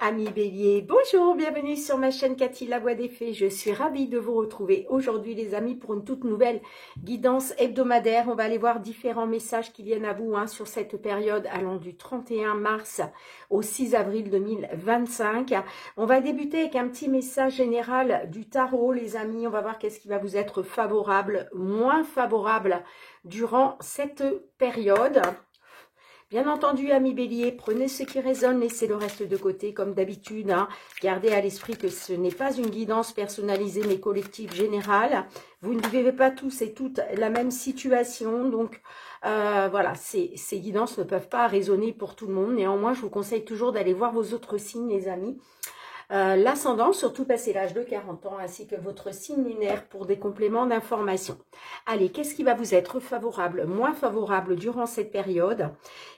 Amis Bélier, bonjour, bienvenue sur ma chaîne Cathy La Voix des Fées. Je suis ravie de vous retrouver aujourd'hui les amis pour une toute nouvelle guidance hebdomadaire. On va aller voir différents messages qui viennent à vous sur cette période allant du 31 mars au 6 avril 2025. On va débuter avec un petit message général du tarot les amis. On va voir qu'est-ce qui va vous être favorable, moins favorable durant cette période. Bien entendu, amis Bélier, prenez ce qui résonne, laissez le reste de côté, comme d'habitude. Gardez à l'esprit que ce n'est pas une guidance personnalisée, mais collective générale. Vous ne vivez pas tous et toutes la même situation. Donc, voilà, ces guidances ne peuvent pas résonner pour tout le monde. Néanmoins, je vous conseille toujours d'aller voir vos autres signes, les amis. L'ascendant, surtout passé l'âge de 40 ans, ainsi que votre signe lunaire pour des compléments d'information. Allez, qu'est-ce qui va vous être favorable, moins favorable durant cette période?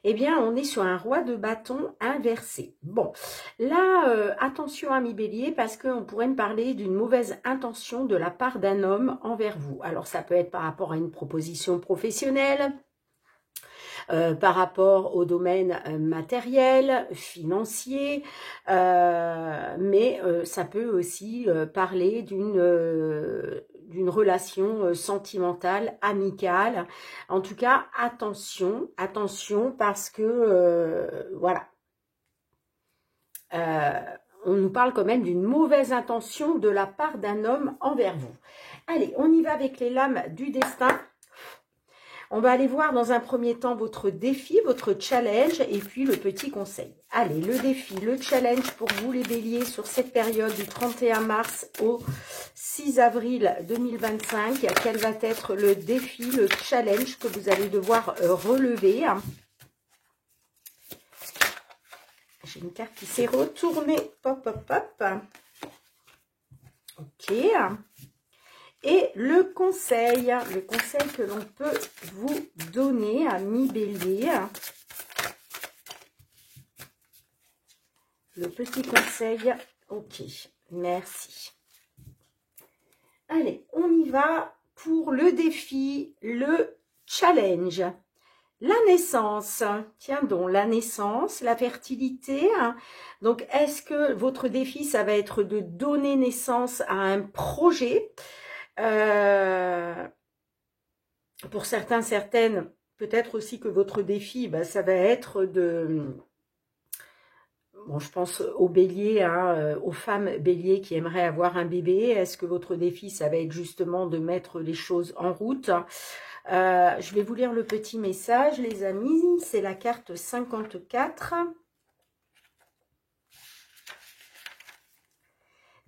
Eh bien, on est sur un roi de bâton inversé. Bon, là, attention amis Bélier, parce qu'on pourrait me parler d'une mauvaise intention de la part d'un homme envers vous. Alors, ça peut être par rapport à une proposition professionnelle, par rapport au domaine matériel, financier, mais ça peut aussi parler d'une relation sentimentale, amicale. En tout cas, attention, attention parce que, voilà, on nous parle quand même d'une mauvaise intention de la part d'un homme envers vous. Allez, on y va avec les lames du destin. On va aller voir dans un premier temps votre défi, votre challenge et puis le petit conseil. Allez, le défi, le challenge pour vous les béliers sur cette période du 31 mars au 6 avril 2025. Quel va être le défi, le challenge que vous allez devoir relever? J'ai une carte qui s'est retournée. Hop, hop, hop. Ok. Et le conseil que l'on peut vous donner, amis Bélier. Le petit conseil, ok, merci. Allez, on y va pour le défi, le challenge. La naissance, tiens donc, la naissance, la fertilité. Donc, est-ce que votre défi, ça va être de donner naissance à un projet? Pour certains, certaines, peut-être aussi que votre défi, ça va être de... Bon, je pense aux béliers, aux femmes béliers qui aimeraient avoir un bébé. Est-ce que votre défi, ça va être justement de mettre les choses en route? Je vais vous lire le petit message, les amis. C'est la carte 54.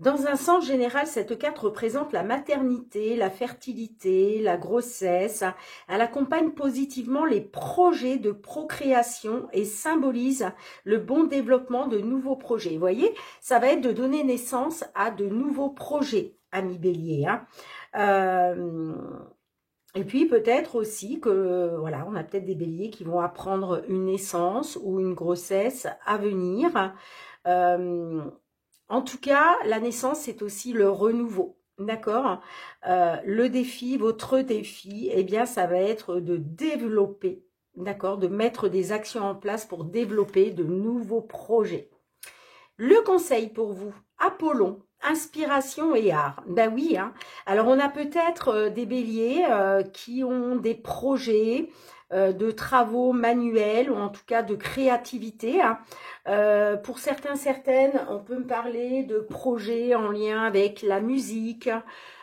Dans un sens général, cette carte représente la maternité, la fertilité, la grossesse. Elle accompagne positivement les projets de procréation et symbolise le bon développement de nouveaux projets. Vous voyez, ça va être de donner naissance à de nouveaux projets, amis bélier. Et puis peut-être aussi que, voilà, on a peut-être des béliers qui vont apprendre une naissance ou une grossesse à venir. En tout cas, la naissance, c'est aussi le renouveau, d'accord? Le défi, votre défi, eh bien, ça va être de développer, d'accord? De mettre des actions en place pour développer de nouveaux projets. Le conseil pour vous, Apollon, inspiration et art. Ben oui, alors on a peut-être des béliers qui ont des projets, de travaux manuels ou en tout cas de créativité. Pour certains, certaines, on peut me parler de projets en lien avec la musique,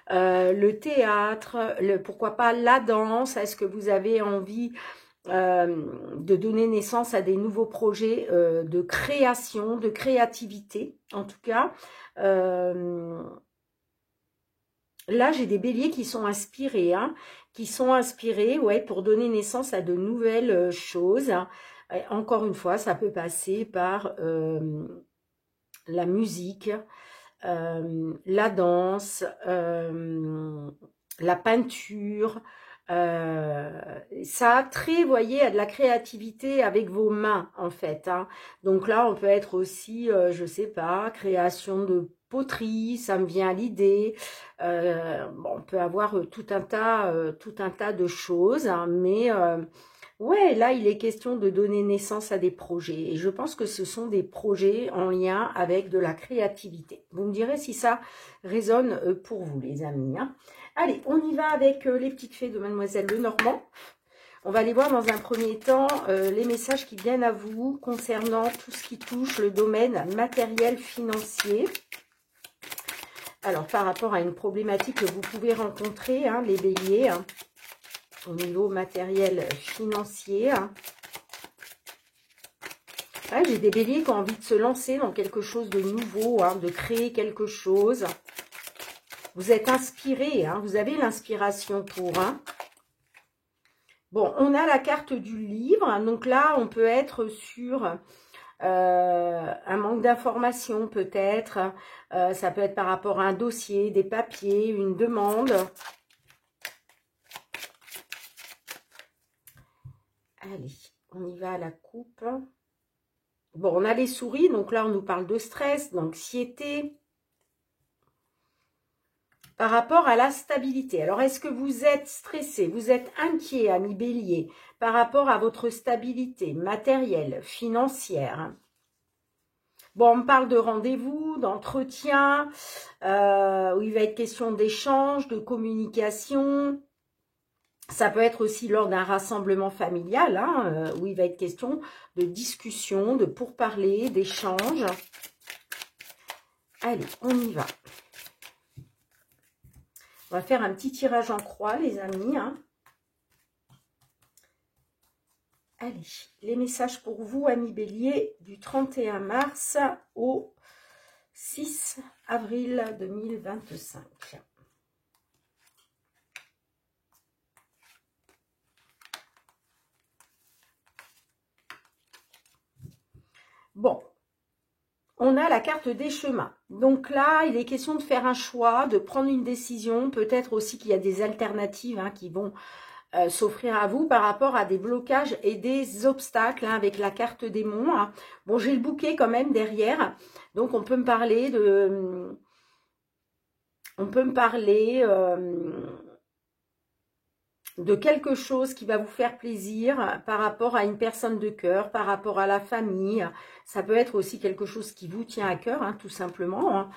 le théâtre, pourquoi pas la danse. Est-ce que vous avez envie de donner naissance à des nouveaux projets de création, de créativité en tout cas? Là, j'ai des béliers qui sont inspirés, ouais, pour donner naissance à de nouvelles choses. Encore une fois, ça peut passer par la musique, la danse, la peinture. Ça a trait, vous voyez, à de la créativité avec vos mains, en fait. Donc là, on peut être aussi, je sais pas, création de poterie, ça me vient à l'idée. Bon, on peut avoir tout un tas de choses, mais Ouais, là, il est question de donner naissance à des projets. Et je pense que ce sont des projets en lien avec de la créativité. Vous me direz si ça résonne pour vous, les amis. Hein. Allez, on y va avec les petites fées de Mademoiselle Lenormand. On va aller voir dans un premier temps les messages qui viennent à vous concernant tout ce qui touche le domaine matériel financier. Alors, par rapport à une problématique que vous pouvez rencontrer, hein, les béliers, hein, au niveau matériel financier. Ouais, j'ai des béliers qui ont envie de se lancer dans quelque chose de nouveau, hein, de créer quelque chose. Vous êtes inspiré, hein, vous avez l'inspiration pour. Hein. Bon, on a la carte du livre. Donc là, on peut être sur un manque d'information peut-être. Ça peut être par rapport à un dossier, des papiers, une demande. Allez, on y va à la coupe. Bon, on a les souris, donc là, on nous parle de stress, d'anxiété. Par rapport à la stabilité. Alors, est-ce que vous êtes stressé, vous êtes inquiet, ami bélier, par rapport à votre stabilité matérielle, financière? Bon, on me parle de rendez-vous, d'entretien, où il va être question d'échange, de communication. Ça peut être aussi lors d'un rassemblement familial, hein, où il va être question de discussion, de pourparler, d'échange. Allez, on y va. On va faire un petit tirage en croix, les amis. Hein. Allez, les messages pour vous, amis bélier, du 31 mars au 6 avril 2025. Bon, on a la carte des chemins. Donc là, il est question de faire un choix, de prendre une décision. Peut-être aussi qu'il y a des alternatives hein, qui vont s'offrir à vous par rapport à des blocages et des obstacles hein, avec la carte démon. Hein. Bon, j'ai le bouquet quand même derrière. Donc, on peut me parler de... de quelque chose qui va vous faire plaisir par rapport à une personne de cœur, par rapport à la famille. Ça peut être aussi quelque chose qui vous tient à cœur, hein, tout simplement.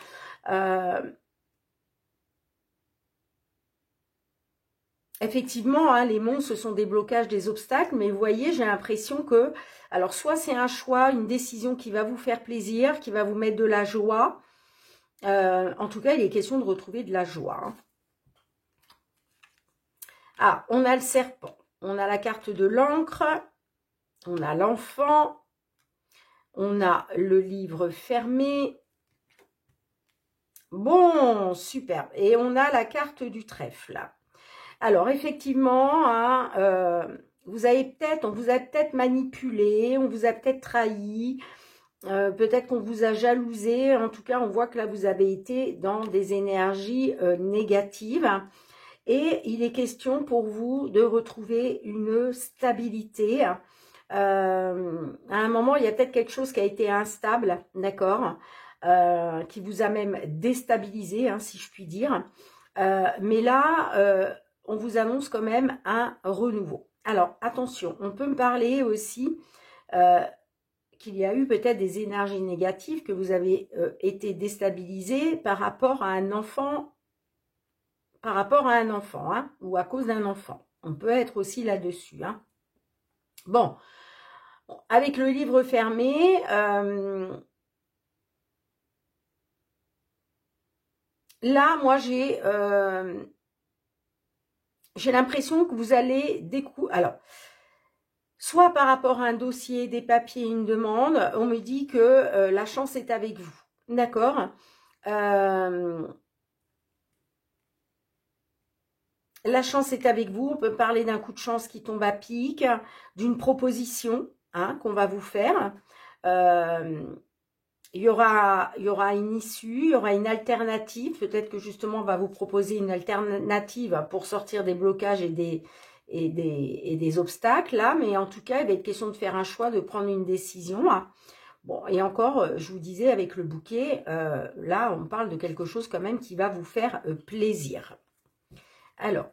Hein. Effectivement, hein, les monstres, ce sont des blocages, des obstacles, mais vous voyez, j'ai l'impression que, alors soit c'est un choix, une décision qui va vous faire plaisir, qui va vous mettre de la joie. En tout cas, il est question de retrouver de la joie. Hein. Ah, on a le serpent, on a la carte de l'encre, on a l'enfant, on a le livre fermé. Bon, super. Et on a la carte du trèfle. Alors, effectivement, hein, on vous a peut-être manipulé, on vous a peut-être trahi, peut-être qu'on vous a jalousé. En tout cas, on voit que là, vous avez été dans des énergies négatives. Et il est question pour vous de retrouver une stabilité. À un moment, il y a peut-être quelque chose qui a été instable, d'accord, qui vous a même déstabilisé, hein, si je puis dire. Mais là, on vous annonce quand même un renouveau. Alors, attention, on peut me parler aussi qu'il y a eu peut-être des énergies négatives, que vous avez été déstabilisé par rapport à un enfant, hein, ou à cause d'un enfant. On peut être aussi là-dessus. Hein. Bon, avec le livre fermé, là, moi, j'ai l'impression que vous allez découvrir... Alors, soit par rapport à un dossier, des papiers, une demande, on me dit que la chance est avec vous. D'accord La chance est avec vous. On peut parler d'un coup de chance qui tombe à pic, d'une proposition hein, qu'on va vous faire. Il y aura une issue, il y aura une alternative. Peut-être que justement, on va vous proposer une alternative pour sortir des blocages et des obstacles. Là. Mais en tout cas, il va être question de faire un choix, de prendre une décision. Là. Bon, et encore, je vous disais, avec le bouquet, là, on parle de quelque chose quand même qui va vous faire plaisir. Alors,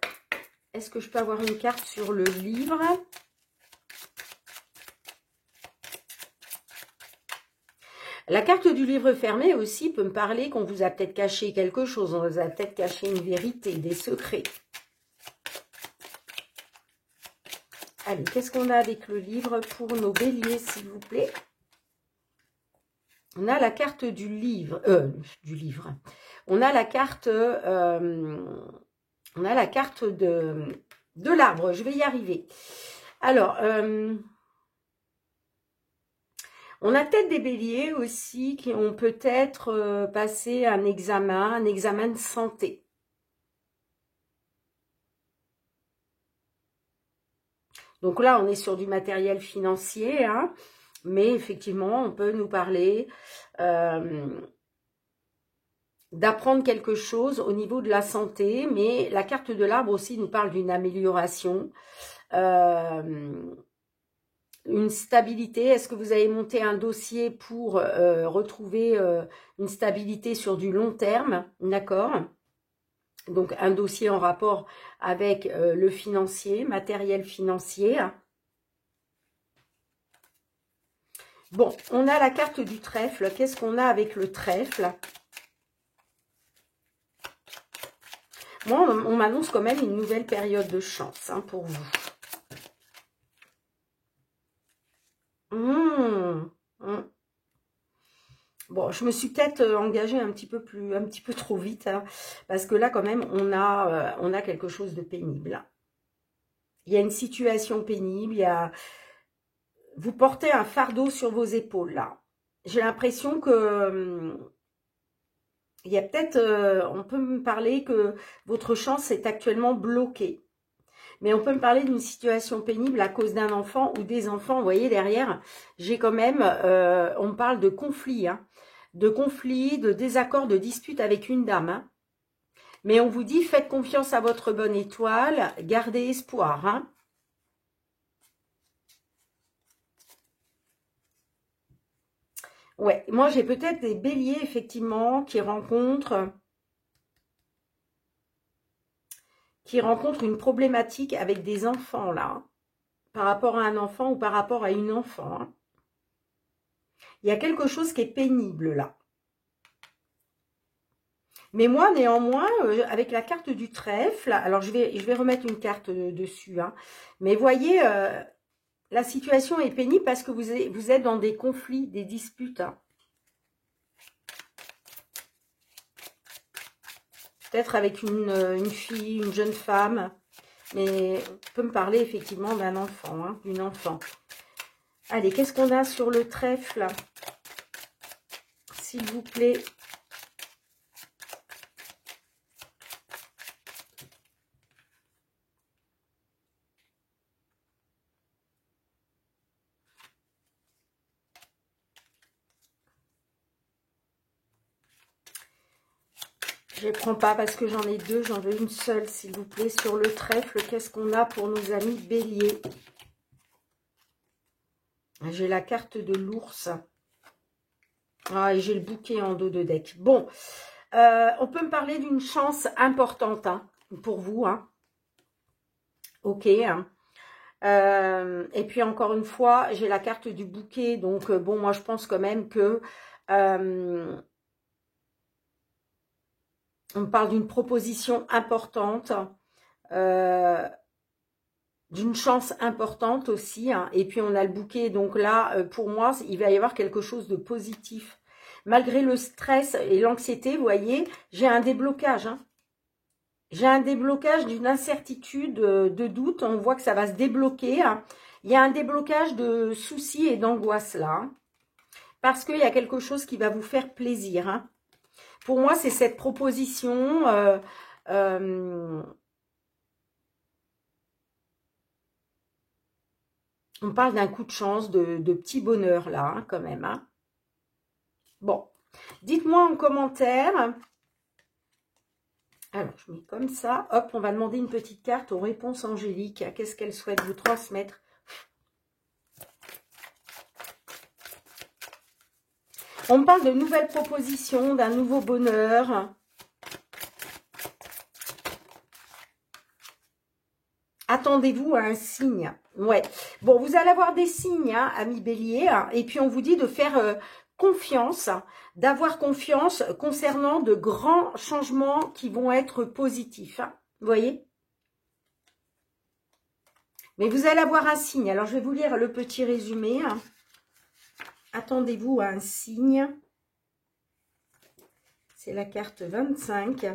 est-ce que je peux avoir une carte sur le livre? La carte du livre fermé aussi peut me parler qu'on vous a peut-être caché quelque chose, on vous a peut-être caché une vérité, des secrets. Allez, qu'est-ce qu'on a avec le livre pour nos béliers, s'il vous plaît? On a la carte du livre, On a la carte, de l'arbre. Je vais y arriver. Alors, on a peut-être des béliers aussi qui ont peut-être passé un examen de santé. Donc là, on est sur du matériel financier, hein, mais effectivement, on peut nous parler d'apprendre quelque chose au niveau de la santé, mais la carte de l'arbre aussi nous parle d'une amélioration, une stabilité. Est-ce que vous avez monté un dossier pour retrouver une stabilité sur du long terme, d'accord? Donc, un dossier en rapport avec le financier, matériel financier. Bon, on a la carte du trèfle. Qu'est-ce qu'on a avec le trèfle? Moi, on m'annonce quand même une nouvelle période de chance hein, pour vous. Bon, je me suis peut-être engagée un petit peu trop vite, hein, parce que là, quand même, on a quelque chose de pénible. Il y a une situation pénible, vous portez un fardeau sur vos épaules, là. J'ai l'impression que il y a peut-être, on peut me parler que votre chance est actuellement bloquée. Mais on peut me parler d'une situation pénible à cause d'un enfant ou des enfants. Vous voyez, derrière, j'ai quand même, on me parle de conflit, hein, de désaccord, de dispute avec une dame. Hein. Mais on vous dit, faites confiance à votre bonne étoile, gardez espoir. Hein. Ouais, moi j'ai peut-être des béliers, effectivement, qui rencontrent une problématique avec des enfants, là. Par rapport à un enfant ou par rapport à une enfant. Hein. Il y a quelque chose qui est pénible, là. Mais moi, néanmoins, avec la carte du trèfle, alors je vais remettre une carte dessus, hein, mais voyez, la situation est pénible parce que vous êtes dans des conflits, des disputes. Hein. Peut-être avec une fille, une jeune femme, mais on peut me parler effectivement d'un enfant, hein, d'une enfant. Allez, qu'est-ce qu'on a sur le trèfle? S'il vous plaît. Je ne prends pas parce que j'en ai deux, j'en veux une seule, s'il vous plaît. Sur le trèfle, qu'est-ce qu'on a pour nos amis béliers? J'ai la carte de l'ours. Ah, et j'ai le bouquet en dos de deck. Bon, on peut me parler d'une chance importante hein, pour vous. Hein. Ok. Hein. Et puis, encore une fois, j'ai la carte du bouquet. Donc, bon, moi, je pense quand même que... on me parle d'une proposition importante, d'une chance importante aussi. Hein. Et puis, on a le bouquet. Donc là, pour moi, il va y avoir quelque chose de positif. Malgré le stress et l'anxiété, vous voyez, j'ai un déblocage. Hein. J'ai un déblocage d'une incertitude, de doute. On voit que ça va se débloquer. Hein. Il y a un déblocage de soucis et d'angoisse là. Hein. Parce qu'il y a quelque chose qui va vous faire plaisir. Hein. Pour moi, c'est cette proposition. On parle d'un coup de chance, de petit bonheur là, hein, quand même. Hein. Bon, dites-moi en commentaire. Alors, je mets comme ça. Hop, on va demander une petite carte aux réponses angéliques. Qu'est-ce qu'elle souhaite vous transmettre? On me parle de nouvelles propositions, d'un nouveau bonheur. Attendez-vous à un signe. Ouais. Bon, vous allez avoir des signes, hein, amis bélier. Hein, et puis, on vous dit de faire confiance, d'avoir confiance concernant de grands changements qui vont être positifs. Hein, vous voyez? Mais vous allez avoir un signe. Alors, je vais vous lire le petit résumé. Hein. Attendez-vous à un signe. C'est la carte 25.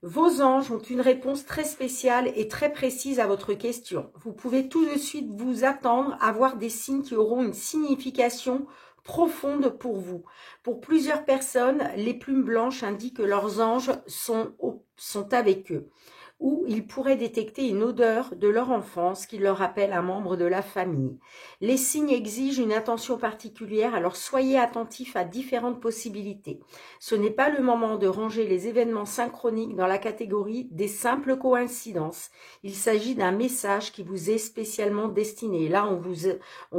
Vos anges ont une réponse très spéciale et très précise à votre question. Vous pouvez tout de suite vous attendre à voir des signes qui auront une signification profonde pour vous. Pour plusieurs personnes, les plumes blanches indiquent que leurs anges sont avec eux, ou ils pourraient détecter une odeur de leur enfance qui leur rappelle un membre de la famille. Les signes exigent une attention particulière, alors soyez attentifs à différentes possibilités. Ce n'est pas le moment de ranger les événements synchroniques dans la catégorie des simples coïncidences. Il s'agit d'un message qui vous est spécialement destiné. Et là, on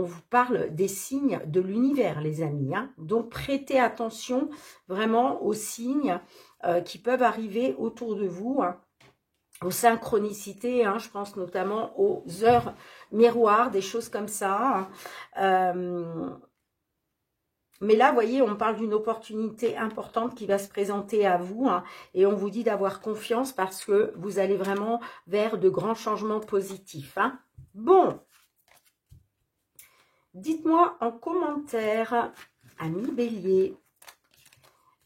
vous parle des signes de l'univers, les amis. Hein. Donc, prêtez attention vraiment aux signes qui peuvent arriver autour de vous, hein. Aux synchronicités, hein, je pense notamment aux heures miroirs, des choses comme ça. Mais là, vous voyez, on parle d'une opportunité importante qui va se présenter à vous, hein, et on vous dit d'avoir confiance parce que vous allez vraiment vers de grands changements positifs. Hein. Bon, dites-moi en commentaire, amis Bélier.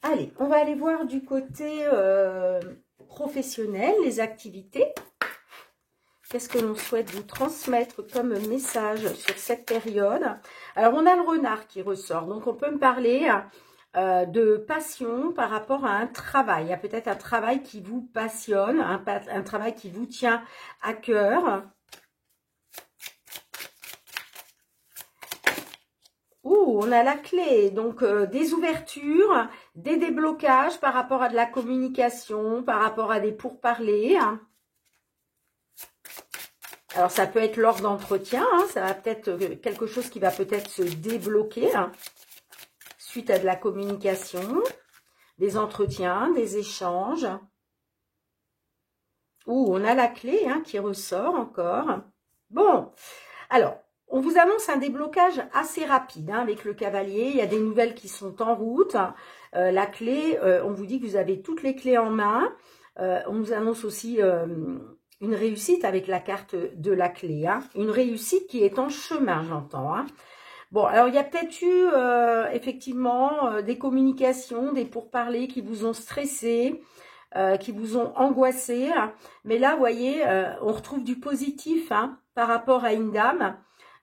Allez, on va aller voir du côté professionnel, les activités. Qu'est-ce que l'on souhaite vous transmettre comme message sur cette période? Alors, on a le renard qui ressort. Donc, on peut me parler de passion par rapport à un travail. Il y a peut-être un travail qui vous passionne, un travail qui vous tient à cœur. On a la clé, donc des ouvertures, des déblocages par rapport à de la communication, par rapport à des pourparlers. Alors, ça peut être lors d'entretien, hein, ça va peut-être quelque chose qui va peut-être se débloquer hein, suite à de la communication, des entretiens, des échanges. On a la clé hein, qui ressort encore. Bon, alors, on vous annonce un déblocage assez rapide hein, avec le cavalier. Il y a des nouvelles qui sont en route. La clé, on vous dit que vous avez toutes les clés en main. On vous annonce aussi une réussite avec la carte de la clé. Hein. Une réussite qui est en chemin, j'entends. Hein. Bon, alors il y a peut-être eu effectivement des communications, des pourparlers qui vous ont stressé, qui vous ont angoissé. Hein. Mais là, vous voyez, on retrouve du positif hein, par rapport à une dame.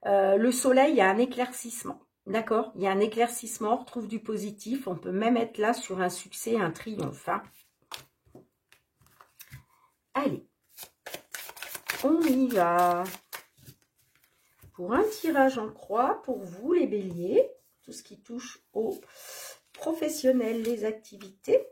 Le soleil, il y a un éclaircissement, d'accord? Il y a un éclaircissement, on retrouve du positif, on peut même être là sur un succès, un triomphe. Hein. Allez, on y va. Pour un tirage en croix, pour vous les béliers, tout ce qui touche aux professionnels, les activités.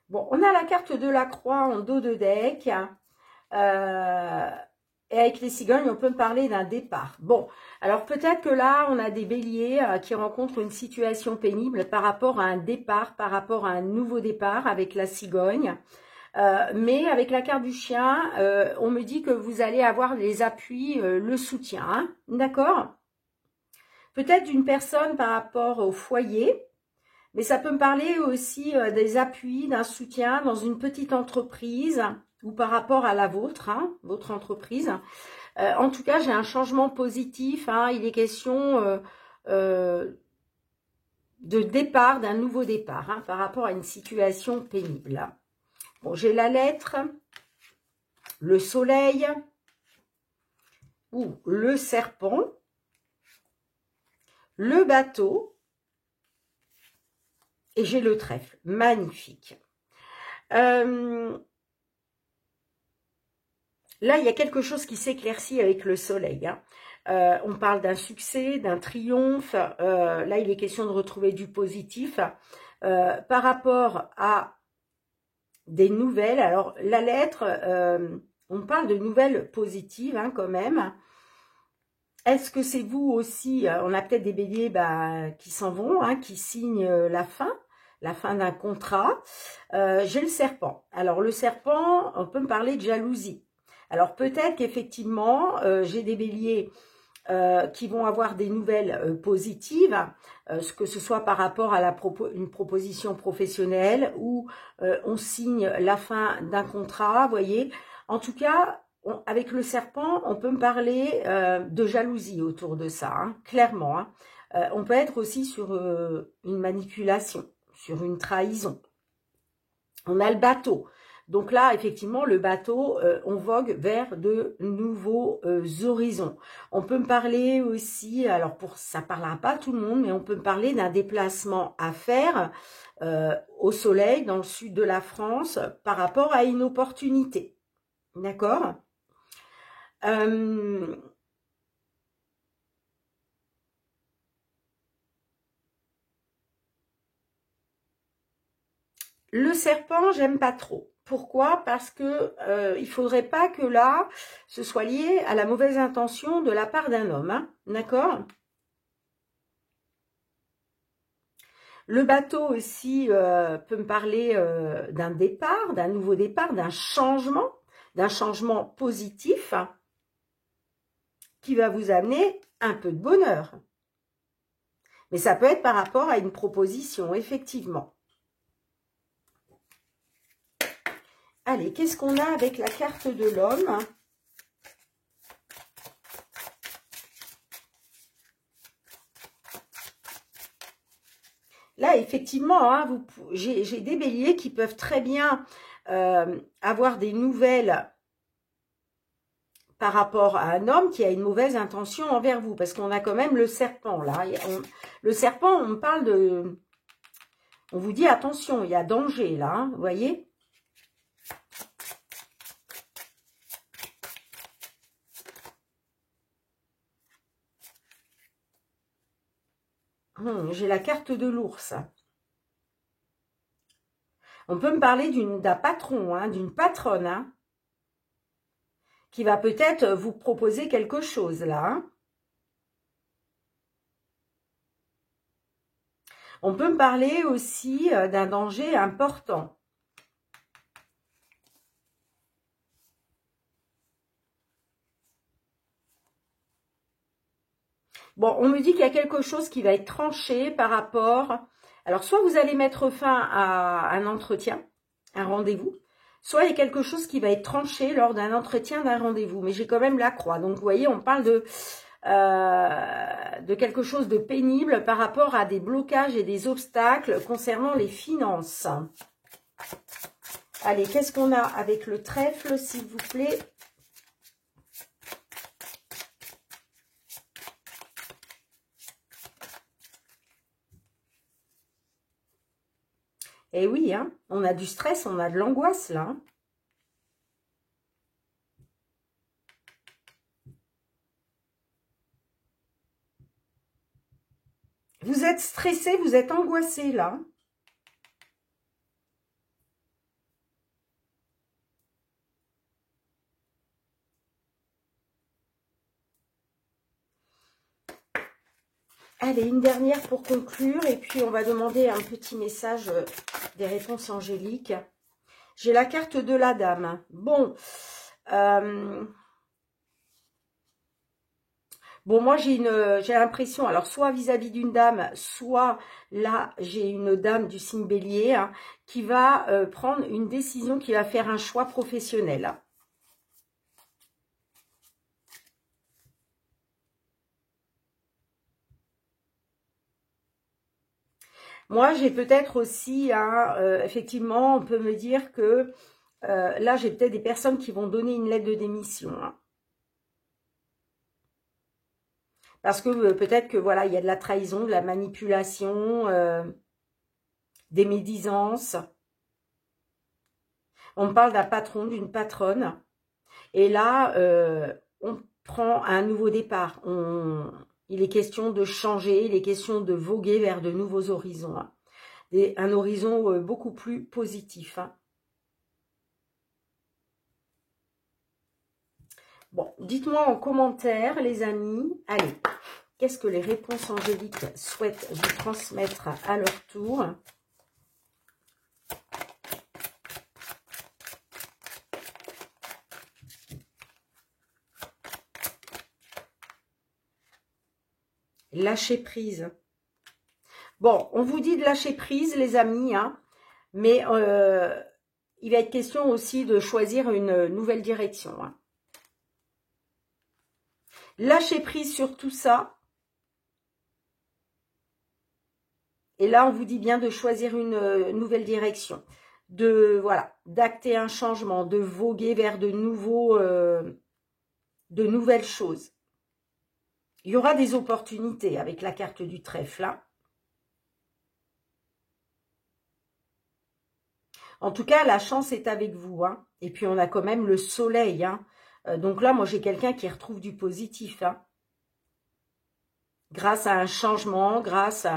Bon, on a la carte de la croix en dos de deck. Et avec les cigognes, on peut me parler d'un départ. Bon, alors peut-être que là, on a des béliers qui rencontrent une situation pénible par rapport à un départ, par rapport à un nouveau départ avec la cigogne. Mais avec la carte du chien, on me dit que vous allez avoir les appuis, le soutien. Hein, d'accord? Peut-être d'une personne par rapport au foyer. Mais ça peut me parler aussi des appuis, d'un soutien dans une petite entreprise ou par rapport à la vôtre, hein, votre entreprise. En tout cas, j'ai un changement positif. Hein, il est question de départ, d'un nouveau départ hein, par rapport à une situation pénible. Bon, j'ai la lettre, le soleil ou le serpent, le bateau. Et j'ai le trèfle, magnifique. Là, il y a quelque chose qui s'éclaircit avec le soleil. Hein. On parle d'un succès, d'un triomphe. Là, il est question de retrouver du positif. Par rapport à des nouvelles, alors la lettre, on parle de nouvelles positives hein, quand même. Est-ce que c'est vous aussi, on a peut-être des béliers qui s'en vont, hein, qui signent la fin la fin d'un contrat. J'ai le serpent. Alors, le serpent, on peut me parler de jalousie. Alors, peut-être qu'effectivement, j'ai des béliers qui vont avoir des nouvelles positives, que ce soit par rapport à une proposition professionnelle ou on signe la fin d'un contrat, vous voyez. En tout cas, avec le serpent, on peut me parler de jalousie autour de ça, hein, clairement. Hein. On peut être aussi sur une manipulation, sur une trahison. On a le bateau. Donc là, effectivement, le bateau, on vogue vers de nouveaux horizons. On peut me parler aussi, alors ça ne parlera pas à tout le monde, mais on peut me parler d'un déplacement à faire au soleil, dans le sud de la France, par rapport à une opportunité. D'accord ? Le serpent, j'aime pas trop. Pourquoi? Parce que il faudrait pas que là, ce soit lié à la mauvaise intention de la part d'un homme. Hein, d'accord? Le bateau aussi peut me parler d'un départ, d'un nouveau départ, d'un changement positif hein, qui va vous amener un peu de bonheur. Mais ça peut être par rapport à une proposition, effectivement. Allez, qu'est-ce qu'on a avec la carte de l'homme? Là, effectivement, hein, j'ai des béliers qui peuvent très bien avoir des nouvelles par rapport à un homme qui a une mauvaise intention envers vous. Parce qu'on a quand même le serpent, là. Le serpent, on parle de... On vous dit, attention, il y a danger, là, hein, vous voyez? J'ai la carte de l'ours. On peut me parler d'un patron, hein, d'une patronne, hein, qui va peut-être vous proposer quelque chose, là. Hein. On peut me parler aussi d'un danger important. Bon, on me dit qu'il y a quelque chose qui va être tranché par rapport... Alors, soit vous allez mettre fin à un entretien, un rendez-vous, soit il y a quelque chose qui va être tranché lors d'un entretien, d'un rendez-vous. Mais j'ai quand même la croix. Donc, vous voyez, on parle de quelque chose de pénible par rapport à des blocages et des obstacles concernant les finances. Allez, qu'est-ce qu'on a avec le trèfle, s'il vous plaît ? Eh oui, hein, on a du stress, on a de l'angoisse, là. Hein. Vous êtes stressé, vous êtes angoissé, là. Allez, une dernière pour conclure, et puis on va demander un petit message des réponses angéliques. J'ai la carte de la dame. Bon, moi j'ai l'impression, alors soit vis-à-vis d'une dame, soit là j'ai une dame du signe bélier hein, qui va prendre une décision, qui va faire un choix professionnel. Moi, j'ai peut-être aussi, hein, effectivement, on peut me dire que là, j'ai peut-être des personnes qui vont donner une lettre de démission. Hein. Parce que peut-être que, voilà, il y a de la trahison, de la manipulation, des médisances. On me parle d'un patron, d'une patronne. Et là, on prend un nouveau départ. Il est question de changer, il est question de voguer vers de nouveaux horizons. Hein. Un horizon beaucoup plus positif. Hein. Bon, dites-moi en commentaire, les amis. Allez, qu'est-ce que les réponses angéliques souhaitent vous transmettre à leur tour? Lâcher prise. Bon, on vous dit de lâcher prise, les amis, hein, mais il va être question aussi de choisir une nouvelle direction. Hein. Lâcher prise sur tout ça. Et là, on vous dit bien de choisir une nouvelle direction. Voilà, d'acter un changement, de voguer vers de nouvelles choses. Il y aura des opportunités avec la carte du trèfle, là. En tout cas, la chance est avec vous. Hein. Et puis, on a quand même le soleil. Hein. Donc là, moi, j'ai quelqu'un qui retrouve du positif. Hein. Grâce à un changement, grâce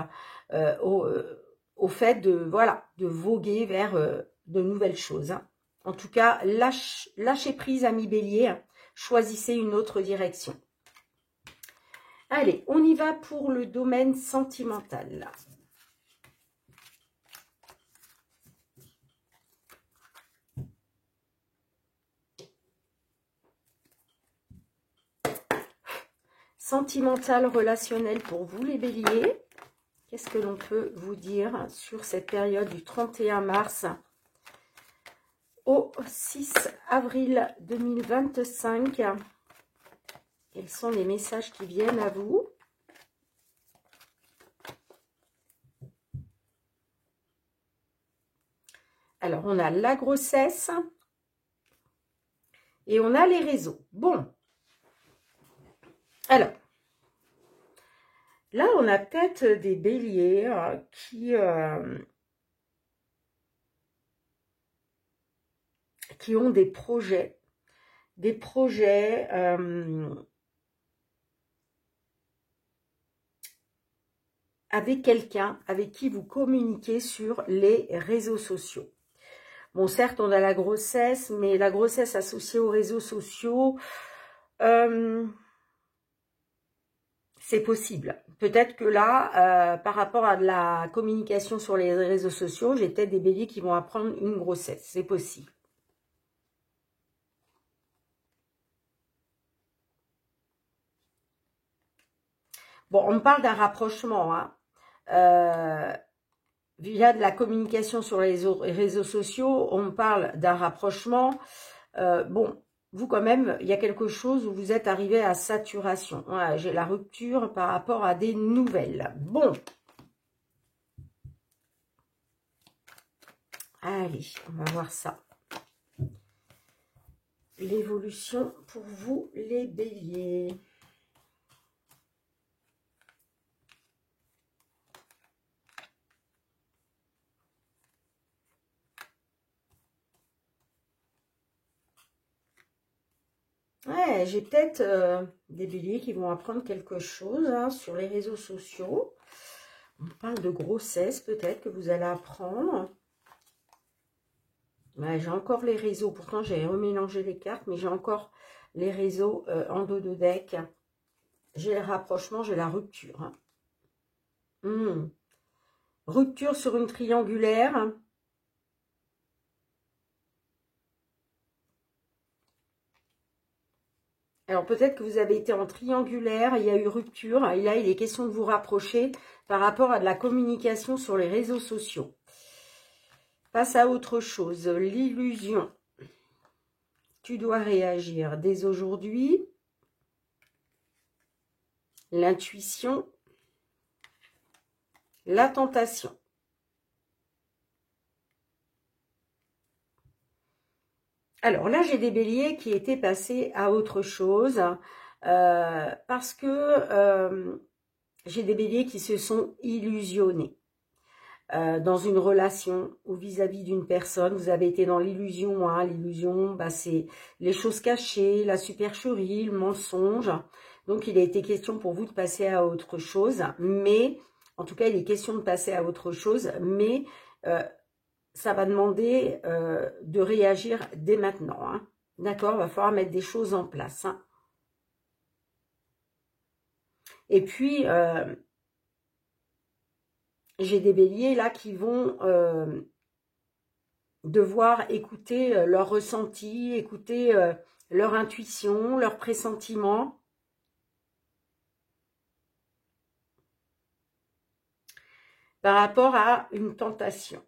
au fait de voguer vers de nouvelles choses. Hein. En tout cas, lâchez prise, amis bélier. Hein. Choisissez une autre direction. Allez, on y va pour le domaine sentimental. Là. Sentimental, relationnel pour vous les béliers. Qu'est-ce que l'on peut vous dire sur cette période du 31 mars au 6 avril 2025? Quels sont les messages qui viennent à vous? Alors, on a la grossesse et on a les réseaux. Bon. Alors, là, on a peut-être des béliers qui ont des projets avec quelqu'un avec qui vous communiquez sur les réseaux sociaux. Bon, certes, on a la grossesse, mais la grossesse associée aux réseaux sociaux, c'est possible. Peut-être que là, par rapport à de la communication sur les réseaux sociaux, j'ai peut-être des béliers qui vont apprendre une grossesse. C'est possible. Bon, on me parle d'un rapprochement, hein. Via de la communication sur les réseaux sociaux, on me parle d'un rapprochement. Bon, vous quand même, il y a quelque chose où vous êtes arrivé à saturation. Voilà, j'ai la rupture par rapport à des nouvelles. Bon. Allez, on va voir ça. L'évolution pour vous, les béliers. Ouais, j'ai peut-être des béliers qui vont apprendre quelque chose hein, sur les réseaux sociaux. On parle de grossesse peut-être que vous allez apprendre. Ouais, j'ai encore les réseaux. Pourtant, j'ai remélangé les cartes, mais j'ai encore les réseaux en dos de deck. J'ai le rapprochement, j'ai la rupture. Hein. Rupture sur une triangulaire. Alors, peut-être que vous avez été en triangulaire, il y a eu rupture, et là, il est question de vous rapprocher par rapport à de la communication sur les réseaux sociaux. Passe à autre chose, l'illusion. Tu dois réagir dès aujourd'hui. L'intuition. La tentation. Alors là, j'ai des béliers qui étaient passés à autre chose parce que j'ai des béliers qui se sont illusionnés dans une relation ou vis-à-vis d'une personne. Vous avez été dans l'illusion. Hein. L'illusion, bah, c'est les choses cachées, la supercherie, le mensonge. Donc, il a été question pour vous de passer à autre chose. Mais, en tout cas, il est question de passer à autre chose. Mais ça va demander de réagir dès maintenant. Hein. D'accord, il va falloir mettre des choses en place. Hein. Et puis, j'ai des béliers là qui vont devoir écouter leur ressenti, écouter leur intuition, leur pressentiment. par rapport à une tentation.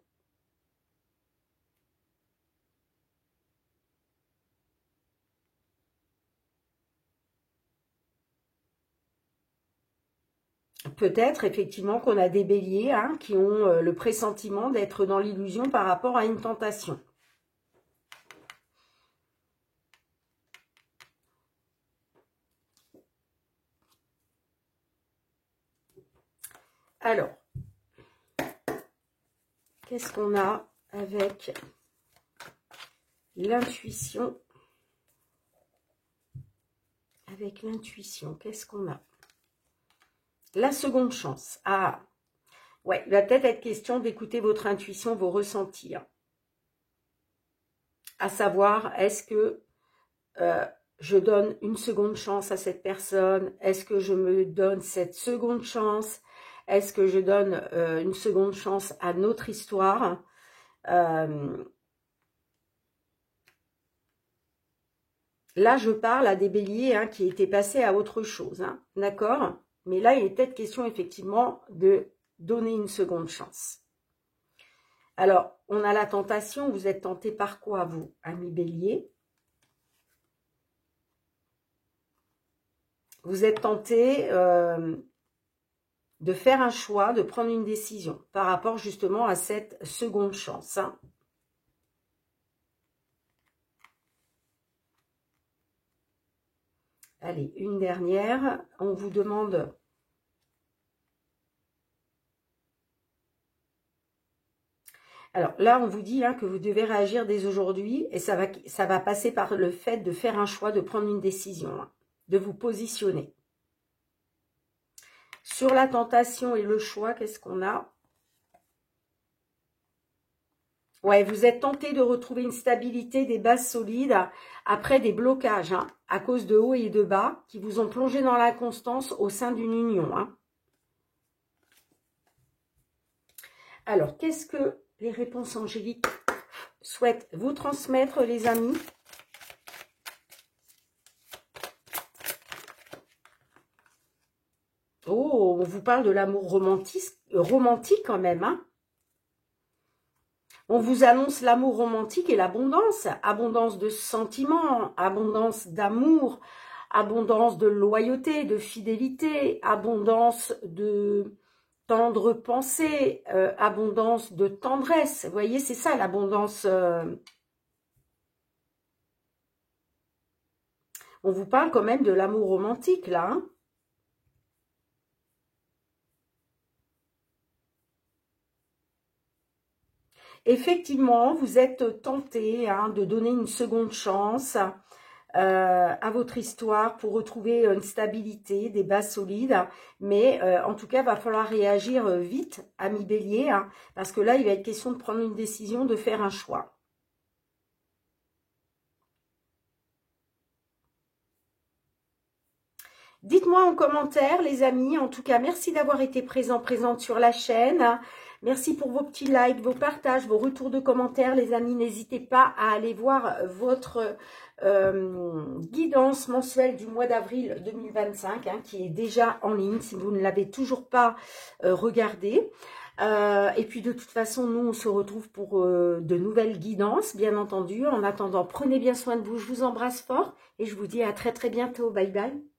Peut-être effectivement qu'on a des béliers hein, qui ont le pressentiment d'être dans l'illusion par rapport à une tentation. Alors, qu'est-ce qu'on a avec l'intuition? Avec l'intuition, qu'est-ce qu'on a? La seconde chance. Ah, ouais, il va peut-être être question d'écouter votre intuition, vos ressentis. À savoir, est-ce que je donne une seconde chance à cette personne? Est-ce que je me donne cette seconde chance? Est-ce que je donne une seconde chance à notre histoire? Là, je parle à des béliers hein, qui étaient passés à autre chose, hein, d'accord? Mais là, il est peut-être question effectivement de donner une seconde chance. Alors, on a la tentation, vous êtes tenté par quoi, vous, amis bélier? Vous êtes tenté de faire un choix, de prendre une décision par rapport justement à cette seconde chance. Hein. Allez, une dernière. On vous demande... Alors là, on vous dit hein, que vous devez réagir dès aujourd'hui et ça va passer par le fait de faire un choix, de prendre une décision, hein, de vous positionner. Sur la tentation et le choix, qu'est-ce qu'on a? Ouais, vous êtes tenté de retrouver une stabilité, des bases solides après des blocages, hein, à cause de hauts et de bas qui vous ont plongé dans l'inconstance au sein d'une union. Hein. Alors, qu'est-ce que les réponses angéliques souhaitent vous transmettre, les amis? Oh, on vous parle de l'amour romantique quand même, hein. On vous annonce l'amour romantique et l'abondance. Abondance de sentiments, abondance d'amour, abondance de loyauté, de fidélité, abondance de tendre pensée, abondance de tendresse. Vous voyez, c'est ça l'abondance. On vous parle quand même de l'amour romantique, là, hein. Effectivement, vous êtes tenté hein, de donner une seconde chance à votre histoire pour retrouver une stabilité, des bases solides. Mais en tout cas, il va falloir réagir vite, ami bélier, hein, parce que là, il va être question de prendre une décision, de faire un choix. Dites-moi en commentaire, les amis. En tout cas, merci d'avoir été présente sur la chaîne. Merci pour vos petits likes, vos partages, vos retours de commentaires. Les amis, n'hésitez pas à aller voir votre guidance mensuelle du mois d'avril 2025, hein, qui est déjà en ligne, si vous ne l'avez toujours pas regardé. Et puis, de toute façon, nous, on se retrouve pour de nouvelles guidances, bien entendu. En attendant, prenez bien soin de vous. Je vous embrasse fort et je vous dis à très, très bientôt. Bye, bye.